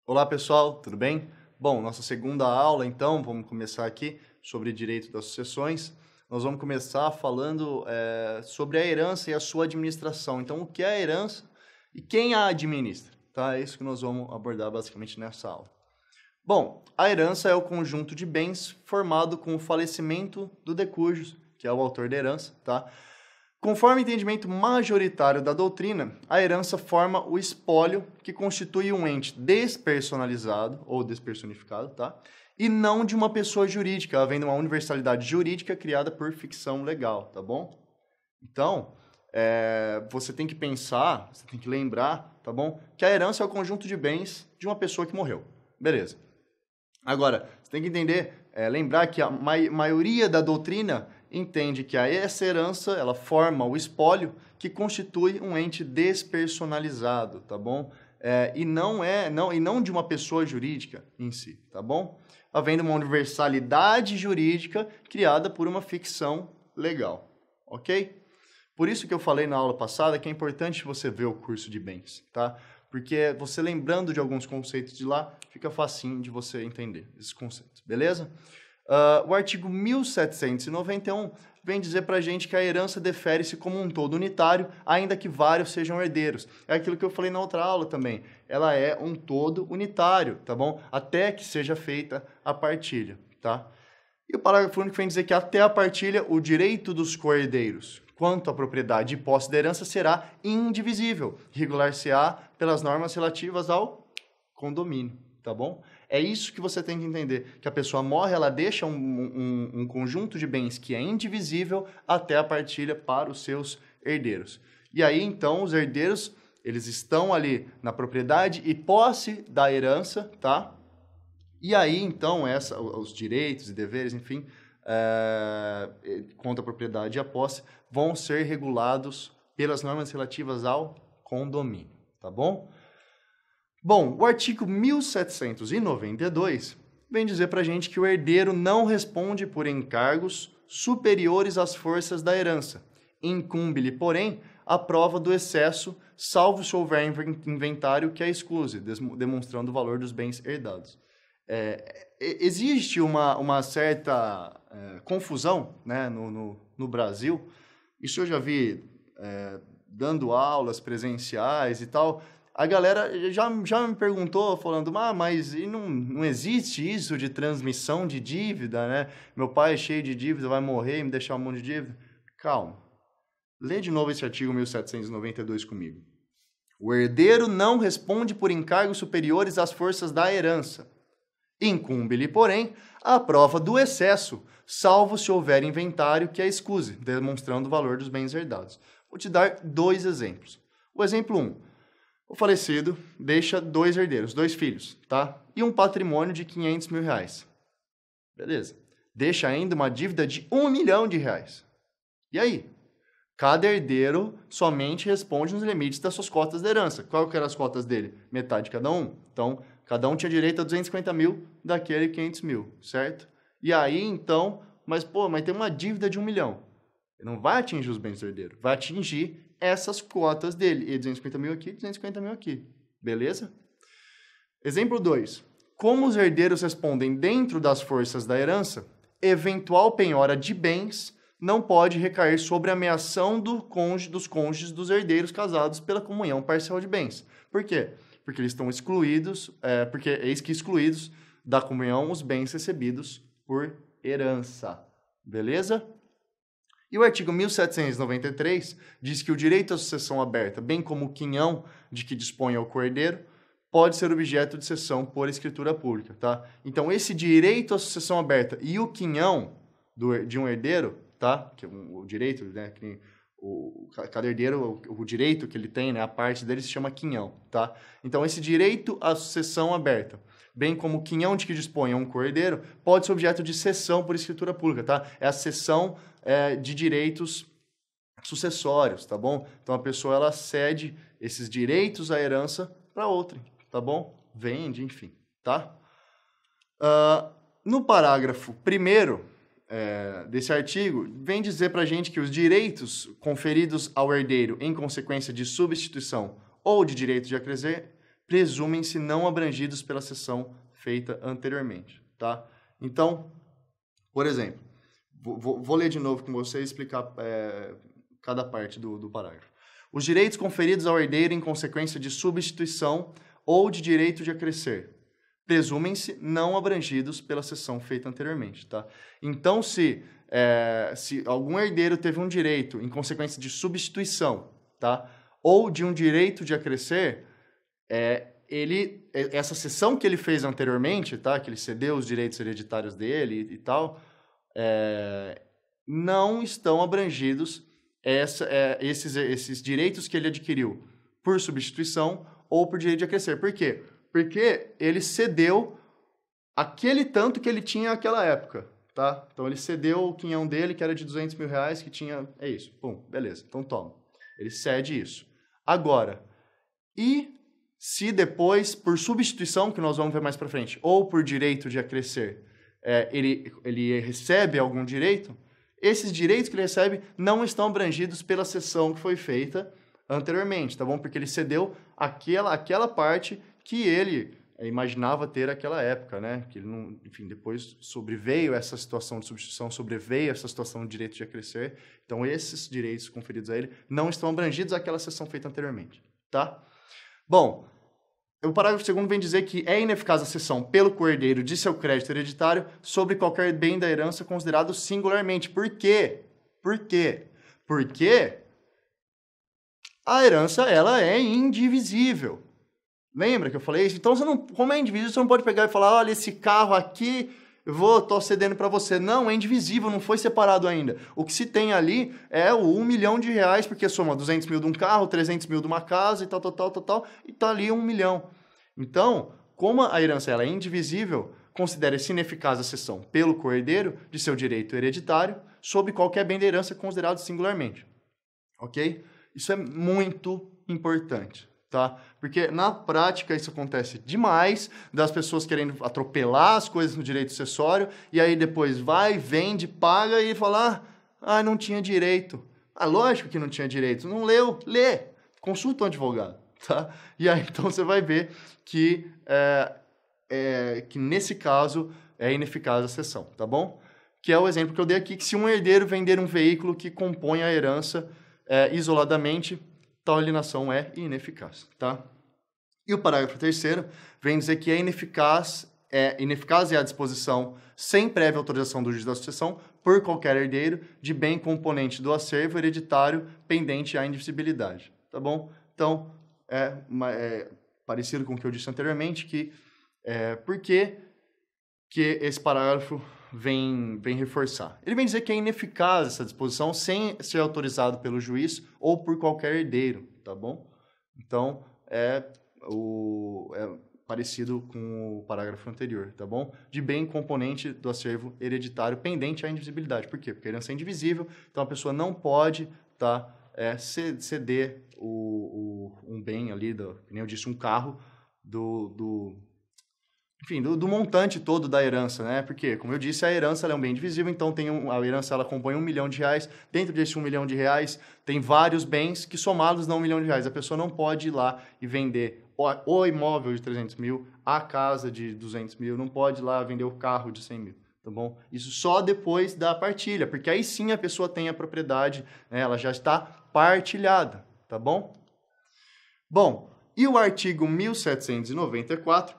Olá pessoal, tudo bem? Bom, nossa segunda aula então, vamos começar aqui sobre direito das sucessões. Nós vamos começar falando sobre a herança e a sua administração. Então, o que é a herança e quem a administra, tá? É isso que nós vamos abordar basicamente nessa aula. Bom, a herança é o conjunto de bens formado com o falecimento do decujus, que é o autor da herança, tá? Conforme o entendimento majoritário da doutrina, a herança forma o espólio, que constitui um ente despersonalizado ou despersonificado, tá? E não de uma pessoa jurídica, havendo uma universalidade jurídica criada por ficção legal, tá bom? Então, você tem que pensar, você tem que lembrar, tá bom? Que a herança é o conjunto de bens de uma pessoa que morreu. Beleza. Agora, você tem que entender, lembrar que a maioria da doutrina entende que essa herança, ela forma o espólio que constitui um ente despersonalizado, tá bom? E não de uma pessoa jurídica em si, tá bom? Havendo uma universalidade jurídica criada por uma ficção legal, ok? Por isso que eu falei na aula passada que é importante você ver o curso de bens, tá? Porque você lembrando de alguns conceitos de lá, fica facinho de você entender esses conceitos, beleza? O artigo 1791 vem dizer para a gente que a herança defere-se como um todo unitário, ainda que vários sejam herdeiros. É aquilo que eu falei na outra aula também. Ela é um todo unitário, tá bom? Até que seja feita a partilha, tá? E o parágrafo único vem dizer que até a partilha, o direito dos coherdeiros quanto à propriedade e posse da herança será indivisível, regular-se-á pelas normas relativas ao condomínio, tá bom? É isso que você tem que entender, que a pessoa morre, ela deixa um conjunto de bens que é indivisível até a partilha para os seus herdeiros. E aí, então, os herdeiros, eles estão ali na propriedade e posse da herança, tá? E aí, então, os direitos e deveres, enfim, contra a propriedade e a posse, vão ser regulados pelas normas relativas ao condomínio, tá bom? Bom, o artigo 1792 vem dizer para a gente que o herdeiro não responde por encargos superiores às forças da herança. Incumbe-lhe, porém, a prova do excesso, salvo se houver inventário que a excluse, demonstrando o valor dos bens herdados. Existe uma certa confusão, né, no Brasil. Isso eu já vi dando aulas presenciais e tal. A galera já me perguntou, falando, mas não existe isso de transmissão de dívida, né? Meu pai é cheio de dívida, vai morrer e me deixar um monte de dívida. Calma. Lê de novo esse artigo 1792 comigo. O herdeiro não responde por encargos superiores às forças da herança. Incumbe-lhe, porém, a prova do excesso, salvo se houver inventário que a excuse, demonstrando o valor dos bens herdados. Vou te dar dois exemplos. O exemplo 1. O falecido deixa 2 herdeiros, 2 filhos, tá? E um patrimônio de R$500 mil. Beleza. Deixa ainda uma dívida de R$1 milhão. E aí? Cada herdeiro somente responde nos limites das suas cotas de herança. Qual que eram as cotas dele? Metade de cada um. Então, cada um tinha direito a 250 mil daquele 500 mil, certo? E aí, então, mas tem uma dívida de R$1 milhão. Ele não vai atingir os bens do herdeiro, vai atingir essas cotas dele. E 250 mil aqui, 250 mil aqui. Beleza? Exemplo 2. Como os herdeiros respondem dentro das forças da herança, eventual penhora de bens não pode recair sobre a ameação dos cônjuges dos herdeiros casados pela comunhão parcial de bens. Por quê? Porque eles estão excluídos, porque eis que excluídos da comunhão os bens recebidos por herança. Beleza? E o artigo 1793 diz que o direito à sucessão aberta, bem como o quinhão de que dispõe o coerdeiro, pode ser objeto de cessão por escritura pública, tá? Então, esse direito à sucessão aberta e o quinhão de um herdeiro, tá? Que é o direito, né? Cada herdeiro, o direito que ele tem, né? A parte dele se chama quinhão, tá? Então, esse direito à sucessão aberta, bem como o quinhão de que dispõe um coerdeiro, pode ser objeto de cessão por escritura pública, tá? É a cessão de direitos sucessórios, tá bom? Então, a pessoa, ela cede esses direitos à herança para outra, tá bom? Vende, enfim, tá? No parágrafo 1º desse artigo, vem dizer para a gente que os direitos conferidos ao herdeiro em consequência de substituição ou de direito de acrescer presumem-se não abrangidos pela cessão feita anteriormente, tá? Então, por exemplo, vou ler de novo com você e explicar cada parte do parágrafo. Os direitos conferidos ao herdeiro em consequência de substituição ou de direito de acrescer presumem-se não abrangidos pela cessão feita anteriormente, tá? Então, se algum herdeiro teve um direito em consequência de substituição, tá? Ou de um direito de acrescer, essa cessão que ele fez anteriormente, tá? Que ele cedeu os direitos hereditários dele e tal, não estão abrangidos esses direitos que ele adquiriu por substituição ou por direito de acrescer. Por quê? Porque ele cedeu aquele tanto que ele tinha naquela época, tá? Então, ele cedeu o quinhão dele, que era de 200 mil reais, que tinha... É isso. Pum, beleza. Então, toma. Ele cede isso. Agora, e se depois, por substituição, que nós vamos ver mais para frente, ou por direito de acrescer, ele recebe algum direito, esses direitos que ele recebe não estão abrangidos pela cessão que foi feita anteriormente, tá bom? Porque ele cedeu aquela parte que ele imaginava ter naquela época, né? Que ele não, enfim, depois sobreveio essa situação de substituição, sobreveio essa situação de direito de acrescer. Então, esses direitos conferidos a ele não estão abrangidos àquela cessão feita anteriormente, tá? Bom, o parágrafo 2º vem dizer que é ineficaz a cessão pelo coerdeiro de seu crédito hereditário sobre qualquer bem da herança considerado singularmente. Por quê? Por quê? Porque a herança, ela é indivisível. Lembra que eu falei isso? Então, como é indivisível, você não pode pegar e falar, olha, esse carro aqui, tô cedendo para você. Não, é indivisível, não foi separado ainda. O que se tem ali é o 1 milhão de reais, porque soma 200 mil de um carro, 300 mil de uma casa e tal, e tá ali 1 milhão. Então, como a herança ela é indivisível, considera-se ineficaz a cessão pelo coerdeiro de seu direito hereditário sobre qualquer bem da herança considerado singularmente. Ok? Isso é muito importante. Tá? Porque na prática isso acontece demais, das pessoas querendo atropelar as coisas no direito sucessório, e aí depois vai, vende, paga e fala, não tinha direito. Lógico que não tinha direito, não leu, lê, consulta um advogado, tá? E aí então você vai ver que nesse caso é ineficaz a cessão, tá bom? Que é o exemplo que eu dei aqui, que se um herdeiro vender um veículo que compõe a herança isoladamente, tal alienação é ineficaz, tá? E o parágrafo 3º vem dizer que é ineficaz a disposição sem prévia autorização do juiz da sucessão por qualquer herdeiro de bem componente do acervo hereditário pendente à indivisibilidade, tá bom? Então, é parecido com o que eu disse anteriormente, que por que esse parágrafo vem reforçar. Ele vem dizer que é ineficaz essa disposição sem ser autorizado pelo juiz ou por qualquer herdeiro, tá bom? Então, é parecido com o parágrafo anterior, tá bom? De bem componente do acervo hereditário pendente à indivisibilidade. Por quê? Porque a herança é indivisível, então a pessoa não pode ceder um bem ali, como eu disse, um carro enfim, do montante todo da herança, né? Porque, como eu disse, a herança ela é um bem divisível, então a herança ela compõe 1 milhão de reais. Dentro desse 1 milhão de reais, tem vários bens que somados dão 1 milhão de reais. A pessoa não pode ir lá e vender o imóvel de 300 mil, a casa de 200 mil, não pode ir lá vender o carro de 100 mil, tá bom? Isso só depois da partilha, porque aí sim a pessoa tem a propriedade, né? Ela já está partilhada, tá bom? Bom, e o artigo 1794...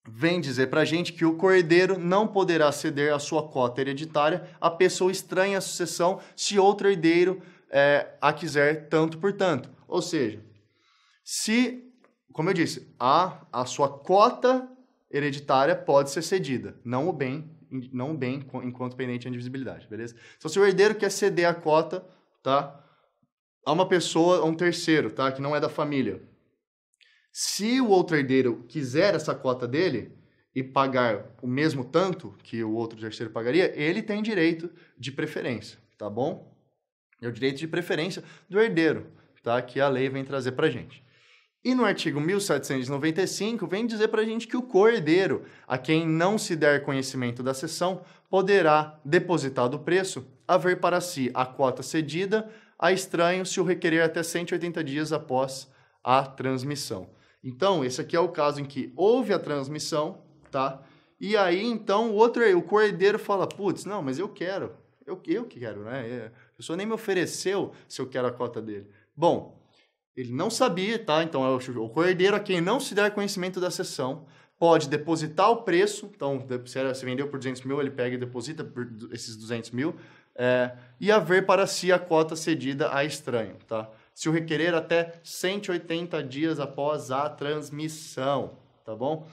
vem dizer para a gente que o coerdeiro não poderá ceder a sua cota hereditária a pessoa estranha à sucessão se outro herdeiro a quiser tanto por tanto. Ou seja, se, como eu disse, a sua cota hereditária pode ser cedida, não o bem enquanto pendente à indivisibilidade, beleza? Então, se o herdeiro quer ceder a cota, tá, a uma pessoa, a um terceiro, tá, que não é da família, se o outro herdeiro quiser essa cota dele e pagar o mesmo tanto que o outro terceiro pagaria, ele tem direito de preferência, tá bom? É o direito de preferência do herdeiro, tá? Que a lei vem trazer pra gente. E no artigo 1795 vem dizer pra gente que o coerdeiro, a quem não se der conhecimento da cessão, poderá depositar do preço, haver para si a cota cedida a estranho se o requerer até 180 dias após a transmissão. Então, esse aqui é o caso em que houve a transmissão, tá? E aí, então, o co-herdeiro fala, putz, não, mas eu quero, né? A pessoa nem me ofereceu se eu quero a cota dele. Bom, ele não sabia, tá? Então, o co-herdeiro a quem não se der conhecimento da cessão pode depositar o preço. Então, se vendeu por 200 mil, ele pega e deposita por esses 200 mil e haver para si a cota cedida a estranho, tá? Se o requerer até 180 dias após a transmissão, tá bom?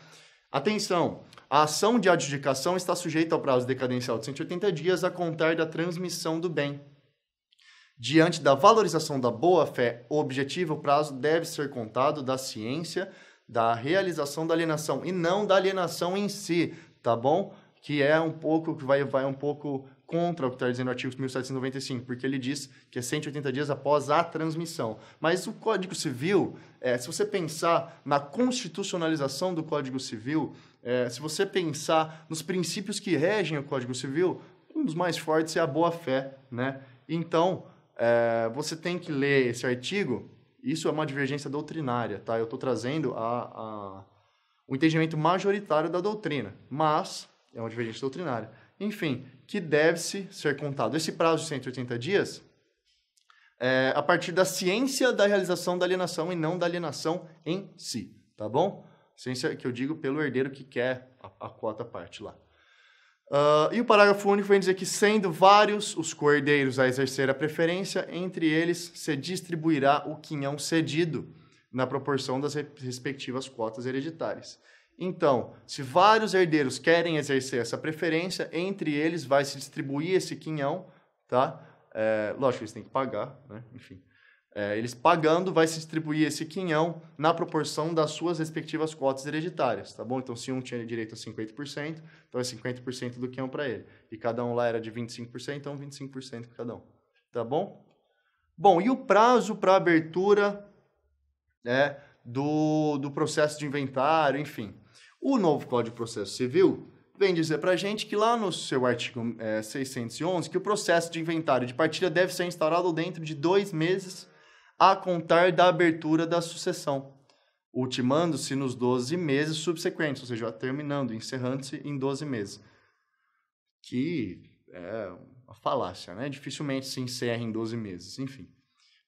Atenção! A ação de adjudicação está sujeita ao prazo decadencial de 180 dias a contar da transmissão do bem. Diante da valorização da boa-fé objetiva, o prazo deve ser contado da ciência da realização da alienação e não da alienação em si, tá bom? Que é um pouco, que vai um pouco contra o que está dizendo o artigo 1795, porque ele diz que é 180 dias após a transmissão. Mas o Código Civil, se você pensar na constitucionalização do Código Civil, se você pensar nos princípios que regem o Código Civil, um dos mais fortes é a boa-fé, né? Então, você tem que ler esse artigo. Isso é uma divergência doutrinária, tá? Eu estou trazendo o entendimento majoritário da doutrina, mas é uma divergência doutrinária. Enfim, que deve-se ser contado esse prazo de 180 dias a partir da ciência da realização da alienação e não da alienação em si, tá bom? Ciência que eu digo pelo herdeiro que quer a cota parte lá. E o parágrafo único vem dizer que, sendo vários os co-herdeiros a exercer a preferência, entre eles se distribuirá o quinhão cedido na proporção das respectivas cotas hereditárias. Então, se vários herdeiros querem exercer essa preferência, entre eles vai se distribuir esse quinhão, tá? Lógico, eles têm que pagar, né? Enfim. Eles pagando, vai se distribuir esse quinhão na proporção das suas respectivas cotas hereditárias, tá bom? Então, se um tinha direito a 50%, então é 50% do quinhão para ele. E cada um lá era de 25%, então 25% para cada um, tá bom? Bom, e o prazo para abertura do processo de inventário, enfim. O novo Código de Processo Civil vem dizer para a gente que lá no seu artigo 611, que o processo de inventário de partilha deve ser instaurado dentro de 2 meses a contar da abertura da sucessão, ultimando-se nos 12 meses subsequentes, ou seja, terminando, encerrando-se em 12 meses. Que é uma falácia, né? Dificilmente se encerra em 12 meses, enfim.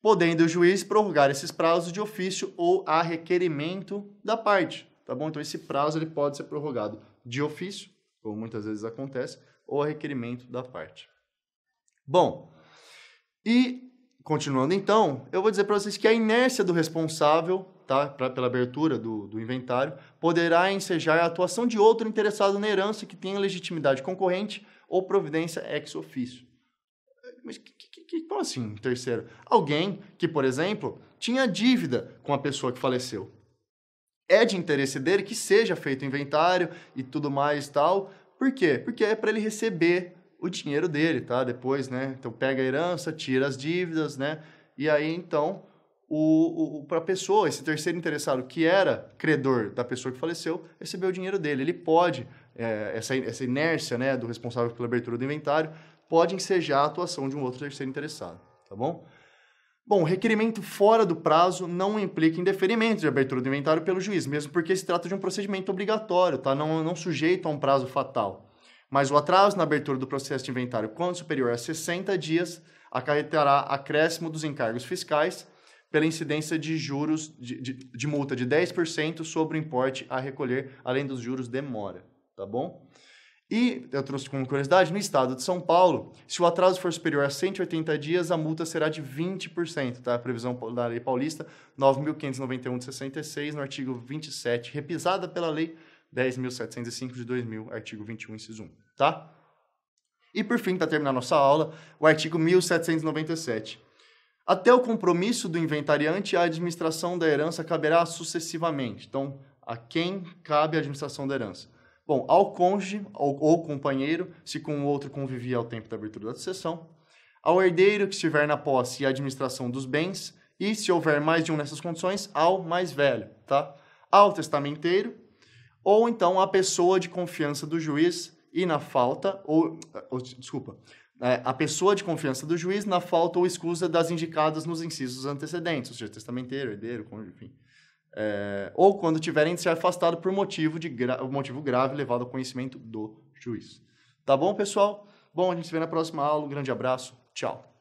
Podendo o juiz prorrogar esses prazos de ofício ou a requerimento da parte, tá bom? Então, esse prazo ele pode ser prorrogado de ofício, como muitas vezes acontece, ou a requerimento da parte. Bom, e continuando então, eu vou dizer para vocês que a inércia do responsável, tá, pela abertura do inventário, poderá ensejar a atuação de outro interessado na herança que tenha legitimidade concorrente ou providência ex officio. Mas como assim, terceiro? Alguém que, por exemplo, tinha dívida com a pessoa que faleceu. É de interesse dele que seja feito o inventário e tudo mais e tal. Por quê? Porque é para ele receber o dinheiro dele, tá? Depois, né? Então, pega a herança, tira as dívidas, né? E aí, então, para a pessoa, esse terceiro interessado, que era credor da pessoa que faleceu, recebeu o dinheiro dele. Ele pode, essa inércia, né, do responsável pela abertura do inventário, pode ensejar a atuação de um outro terceiro interessado, tá bom? Bom, requerimento fora do prazo não implica indeferimento de abertura do inventário pelo juiz, mesmo porque se trata de um procedimento obrigatório, tá? Não sujeito a um prazo fatal. Mas o atraso na abertura do processo de inventário, quando superior a 60 dias, acarretará acréscimo dos encargos fiscais pela incidência de juros de multa de 10% sobre o importe a recolher, além dos juros de mora, tá bom? E, eu trouxe como curiosidade, no estado de São Paulo, se o atraso for superior a 180 dias, a multa será de 20%, tá? A previsão da Lei Paulista 9.591 de 66, no artigo 27, repisada pela Lei 10.705 de 2000, artigo 21, inciso 1, tá? E, por fim, para terminar nossa aula, o artigo 1.797. Até o compromisso do inventariante, a administração da herança caberá sucessivamente. Então, a quem cabe a administração da herança? Bom, ao cônjuge ou companheiro, se com o outro convivia ao tempo da abertura da sucessão, ao herdeiro que estiver na posse e administração dos bens, e, se houver mais de um nessas condições, ao mais velho, tá? Ao testamenteiro, ou então à pessoa de confiança do juiz e na falta, a pessoa de confiança do juiz na falta ou escusa das indicadas nos incisos antecedentes, ou seja, testamenteiro, herdeiro, cônjuge, enfim. ou quando tiverem de ser afastado por motivo grave levado ao conhecimento do juiz. Tá bom, pessoal? Bom, a gente se vê na próxima aula. Um grande abraço. Tchau.